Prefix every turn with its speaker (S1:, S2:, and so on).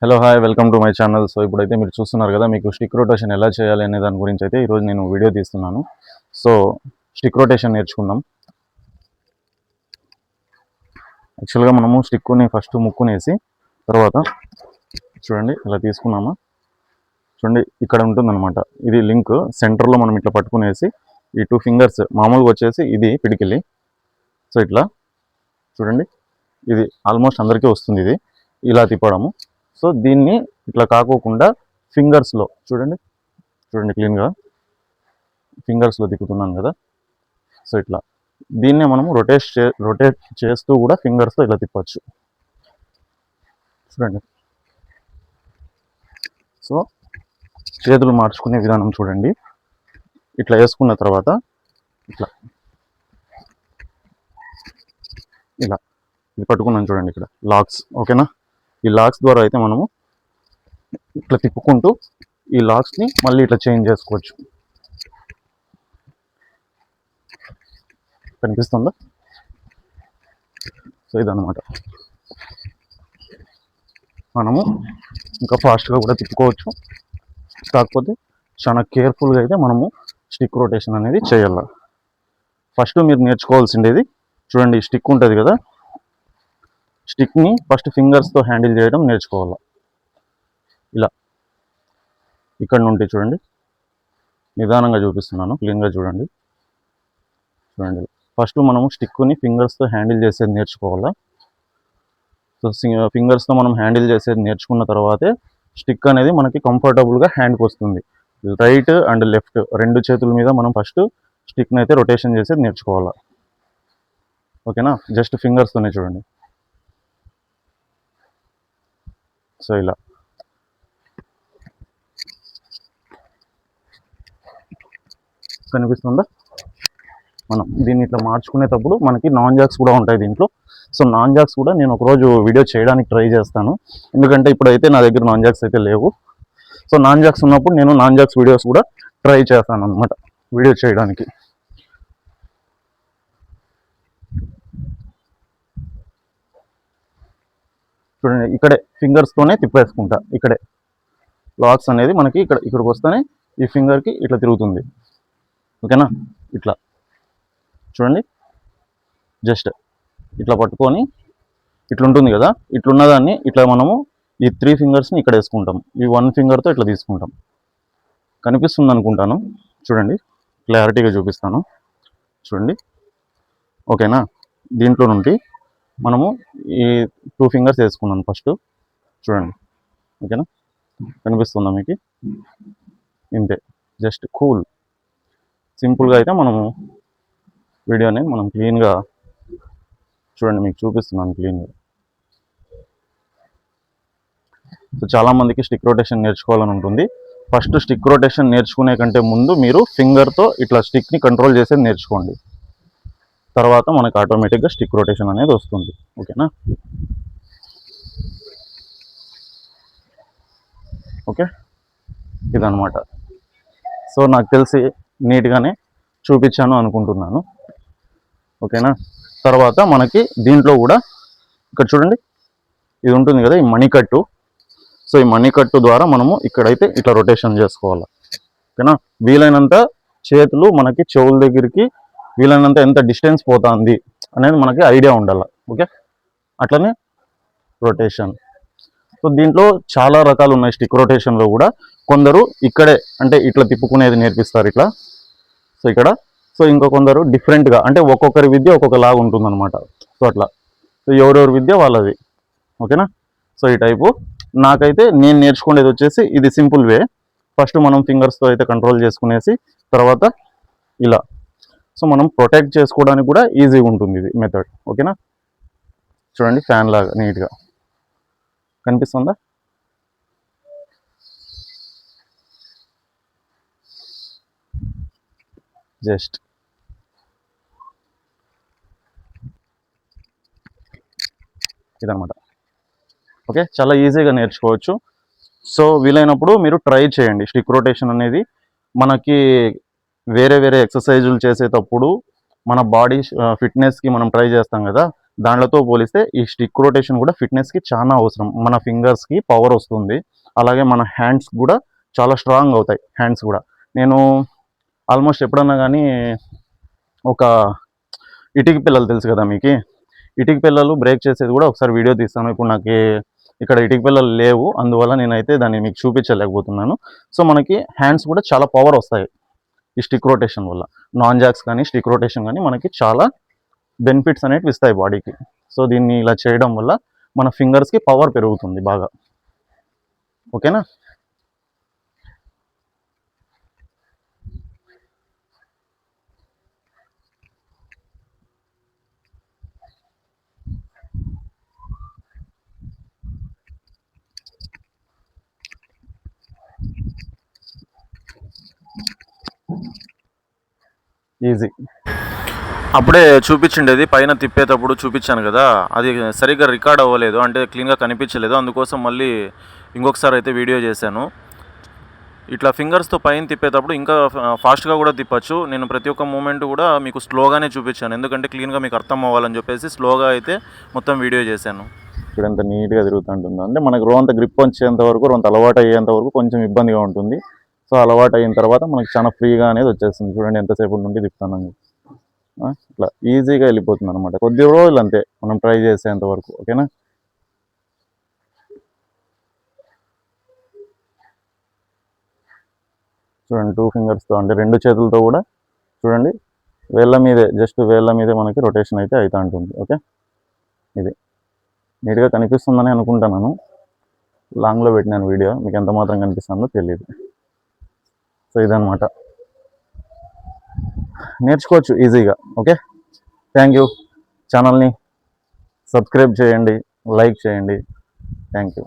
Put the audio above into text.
S1: Hello hi welcome to my channel. So ఇప్పుడైతే మీరు చూస్తున్నారు కదా, మీకు స్టిక్ రొటేషన్ ఎలా చేయాలి అనే దాని గురించి అయితే ఈరోజు నేను వీడియో తీస్తున్నాను. సో స్టిక్ రొటేషన్ నేర్చుకుందాం. యాక్చువల్గా మనము స్టిక్ని ఫస్ట్ ముక్కునేసి తర్వాత చూడండి ఇలా తీసుకున్నామా, చూడండి ఇక్కడ ఉంటుందన్నమాట. ఇది లింక్ సెంటర్లో మనం ఇట్లా పట్టుకునేసి ఈ 2 ఫింగర్స్ మామూలుగా వచ్చేసి ఇది పిడికిలి. సో ఇట్లా చూడండి, ఇది ఆల్మోస్ట్ అందరికీ వస్తుంది. ఇది ఇలా తిప్పడము. సో దీన్ని ఇట్లా కాకోకుండా ఫింగర్స్లో చూడండి క్లీన్గా ఫింగర్స్లో తిప్పుతున్నాను కదా. సో ఇట్లా దీన్నే మనము రొటేట్ చేస్తూ కూడా ఫింగర్స్తో ఇట్లా తిప్పచ్చు. చూడండి, సో చేతులు మార్చుకునే విధానం చూడండి. ఇట్లా వేసుకున్న తర్వాత ఇట్లా ఇలా ఇది పట్టుకున్నాను చూడండి, ఇక్కడ లాక్స్. ఓకేనా, ఈ లాక్స్ ద్వారా అయితే మనము ఇట్లా తిప్పుకుంటూ ఈ లాక్స్ని మళ్ళీ ఇట్లా చేంజ్ చేసుకోవచ్చు. కనిపిస్తుందా? సో ఇదన్నమాట. మనము ఇంకా ఫాస్ట్గా కూడా తిప్పుకోవచ్చు, కాకపోతే చాలా కేర్ఫుల్గా అయితే మనము స్టిక్ రొటేషన్ అనేది చేయాలి. ఫస్ట్ మీరు నేర్చుకోవాల్సిండేది చూడండి, స్టిక్ ఉంటుంది కదా, స్టిక్ని ఫస్ట్ ఫింగర్స్తో హ్యాండిల్ చేయడం నేర్చుకోవాలి. ఇలా ఇక్కడ నుండి చూడండి, నిదానంగా చూపిస్తున్నాను, క్లీన్గా చూడండి. ఫస్ట్ మనము స్టిక్ని ఫింగర్స్తో హ్యాండిల్ చేసేది నేర్చుకోవాలా. సో ఫింగర్స్తో మనం హ్యాండిల్ చేసేది నేర్చుకున్న తర్వాతే స్టిక్ అనేది మనకి కంఫర్టబుల్గా హ్యాండ్కి వస్తుంది. రైట్ అండ్ లెఫ్ట్ 2 చేతుల మీద మనం ఫస్ట్ స్టిక్ని అయితే రొటేషన్ చేసేది నేర్చుకోవాలా. ఓకేనా, జస్ట్ ఫింగర్స్తోనే చూడండి. సో ఇలా కనిపిస్తుందా? మనం దీన్ని ఇట్లా మార్చుకునేటప్పుడు మనకి నాన్ జాక్స్ కూడా ఉంటాయి దీంట్లో. సో నాన్ జాక్స్ కూడా నేను ఒకరోజు వీడియో చేయడానికి ట్రై చేస్తాను, ఎందుకంటే ఇప్పుడైతే నా దగ్గర నాన్ జాక్స్ అయితే లేవు. సో నాన్ జాక్స్ ఉన్నప్పుడు నేను నాన్ జాక్స్ వీడియోస్ కూడా ట్రై చేస్తాను అనమాట వీడియో చేయడానికి. చూడండి, ఇక్కడే ఫింగర్స్తోనే తిప్పేసుకుంటా. ఇక్కడే లాక్స్ అనేది మనకి ఇక్కడికి వస్తేనే ఈ ఫింగర్కి ఇట్లా తిరుగుతుంది. ఓకేనా, ఇట్లా చూడండి, జస్ట్ ఇట్లా పట్టుకొని ఇట్లుంటుంది కదా, ఇట్లున్నదాన్ని ఇట్లా మనము ఈ 3 ఫింగర్స్ని ఇక్కడ వేసుకుంటాం. ఈ 1 ఫింగర్తో ఇట్లా తీసుకుంటాం. కనిపిస్తుంది అనుకుంటాను, చూడండి క్లారిటీగా చూపిస్తాను. చూడండి, ఓకేనా. దీంట్లో నుండి మనము ఈ 2 ఫింగర్స్ వేసుకున్నాను ఫస్ట్. చూడండి, ఓకేనా, కనిపిస్తుందా మీకు? ఇంతే, జస్ట్ కూల్ సింపుల్గా అయితే మనము వీడియో అనేది మనం క్లీన్గా చూడండి, మీకు చూపిస్తున్నాను క్లీన్గా. సో చాలామందికి స్టిక్ రొటేషన్ నేర్చుకోవాలని ఉంటుంది. ఫస్ట్ స్టిక్ రొటేషన్ నేర్చుకునే కంటే ముందు మీరు ఫింగర్తో ఇట్లా స్టిక్ని కంట్రోల్ చేసేది నేర్చుకోండి. తర్వాత మనకు ఆటోమేటిక్గా స్టిక్ రొటేషన్ అనేది వస్తుంది. ఓకేనా, ఓకే, ఇదన్నమాట. సో నాకు తెలిసి నీట్గానే చూపించాను అనుకుంటున్నాను. ఓకేనా, తర్వాత మనకి దీంట్లో కూడా ఇక్కడ చూడండి, ఇది ఉంటుంది కదా ఈ మణికట్టు. సో ఈ మణికట్టు ద్వారా మనము ఇక్కడైతే ఇట్లా రొటేషన్ చేసుకోవాలి. ఓకేనా, వీలైనంత చేతులు మనకి చెవుల దగ్గరికి వీలైనంత ఎంత డిస్టెన్స్ పోతుంది అనేది మనకి ఐడియా ఉండాలి. ఓకే, అట్లనే రొటేషన్. సో దీంట్లో చాలా రకాలు ఉన్నాయి స్టిక్ రొటేషన్లో కూడా. కొందరు ఇక్కడే అంటే ఇట్లా తిప్పుకునేది నేర్పిస్తారు ఇట్లా. సో ఇక్కడ సో ఇంకో కొందరు డిఫరెంట్గా, అంటే ఒక్కొక్కరి విద్య ఒక్కొక్కలాగా ఉంటుందన్నమాట. సో అట్లా సో ఎవరెవరి విద్య వాళ్ళది. ఓకేనా, సో ఈ టైపు నాకైతే నేను నేర్చుకునేది వచ్చేసి ఇది సింపుల్ వే. ఫస్ట్ మనం ఫింగర్స్తో అయితే కంట్రోల్ చేసుకునేసి తర్వాత ఇలా. సో మనం ప్రొటెక్ట్ చేసుకోవడానికి కూడా ఈజీగా ఉంటుంది ఇది మెథడ్. ఓకేనా, చూడండి ఫ్యాన్ లాగా నీట్గా కనిపిస్తుందా? జస్ట్ ఇదనమాట. ఓకే, చాలా ఈజీగా నేర్చుకోవచ్చు. సో వీలైనప్పుడు మీరు ట్రై చేయండి. స్టిక్ రొటేషన్ అనేది మనకి వేరే ఎక్సర్సైజులు చేసేటప్పుడు మన బాడీ ఫిట్నెస్కి మనం ట్రై చేస్తాం కదా, దాంట్లతో పోలిస్తే ఈ స్టిక్ రొటేషన్ కూడా ఫిట్నెస్కి చాలా అవసరం. మన ఫింగర్స్కి పవర్ వస్తుంది, అలాగే మన హ్యాండ్స్ కూడా చాలా స్ట్రాంగ్ అవుతాయి. హ్యాండ్స్ కూడా నేను ఆల్మోస్ట్ ఎప్పుడన్నా కానీ ఒక ఇటుక పిల్లలు తెలుసు కదా మీకు, ఇటుక పిల్లలు బ్రేక్ చేసేది కూడా ఒకసారి వీడియో తీస్తాను. ఇప్పుడు నాకు ఇక్కడ ఇటుక పిల్లలు లేవు, అందువల్ల నేనైతే దాన్ని మీకు చూపించలేకపోతున్నాను. సో మనకి హ్యాండ్స్ కూడా చాలా పవర్ వస్తాయి ఈ స్టిక్ రొటేషన్ వల్ల. నాన్ జాక్స్ కానీ స్టిక్ రొటేషన్ కానీ మనకి చాలా బెనిఫిట్స్ అనేవి ఇస్తాయి బాడీకి. సో దీన్ని ఇలా చేయడం వల్ల మన ఫింగర్స్కి పవర్ పెరుగుతుంది బాగా. ఓకేనా? ఈజీ. అప్పుడే చూపించిండేది పైన తిప్పేటప్పుడు చూపించాను కదా, అది సరిగ్గా రికార్డ్ అవ్వలేదు, అంటే క్లీన్గా కనిపించలేదు. అందుకోసం మళ్ళీ ఇంకొకసారి అయితే వీడియో చేశాను. ఇట్లా ఫింగర్స్తో పైన తిప్పేటప్పుడు ఇంకా ఫాస్ట్గా కూడా తిప్పచ్చు. నేను ప్రతి ఒక్క మూమెంట్ కూడా మీకు స్లోగానే చూపించాను, ఎందుకంటే క్లీన్గా మీకు అర్థం అవ్వాలని చెప్పేసి స్లోగా అయితే మొత్తం వీడియో చేశాను. ఇప్పుడు ఎంత నీట్గా తిరుగుతుంటుందో, అంటే మనకు రోంత గ్రిప్ వచ్చేంత వరకు, రోంత అలవాటు అయ్యేంత వరకు కొంచెం ఇబ్బందిగా ఉంటుంది. సో అలవాటు అయిన తర్వాత మనకి చాలా ఫ్రీగా అనేది వచ్చేస్తుంది. చూడండి ఎంతసేపు నుండి తిప్పుతాను, ఇట్లా ఈజీగా వెళ్ళిపోతుంది అనమాట. కొద్ది రోజులు అంతే మనం ట్రై చేసేంత వరకు. ఓకేనా? చూడండి 2 ఫింగర్స్తో, అంటే 2 చేతులతో కూడా చూడండి వేళ్ళ మీదే, జస్ట్ వేళ్ళ మీదే మనకి రొటేషన్ అయితే అవుతూ ఉంటుంది. ఓకే, ఇది నీట్గా కనిపిస్తుందని అనుకుంటున్నాను. లాంగ్లో పెట్టినాను వీడియో, మీకు ఎంత మాత్రం కనిపిస్తుందో తెలియదు. సో ఇదనమాట, నేర్చుకోవచ్చు ఈజీగా. Okay, thank you. ఛానల్ని సబ్స్క్రైబ్ చేయండి, లైక్ చేయండి. Thank you.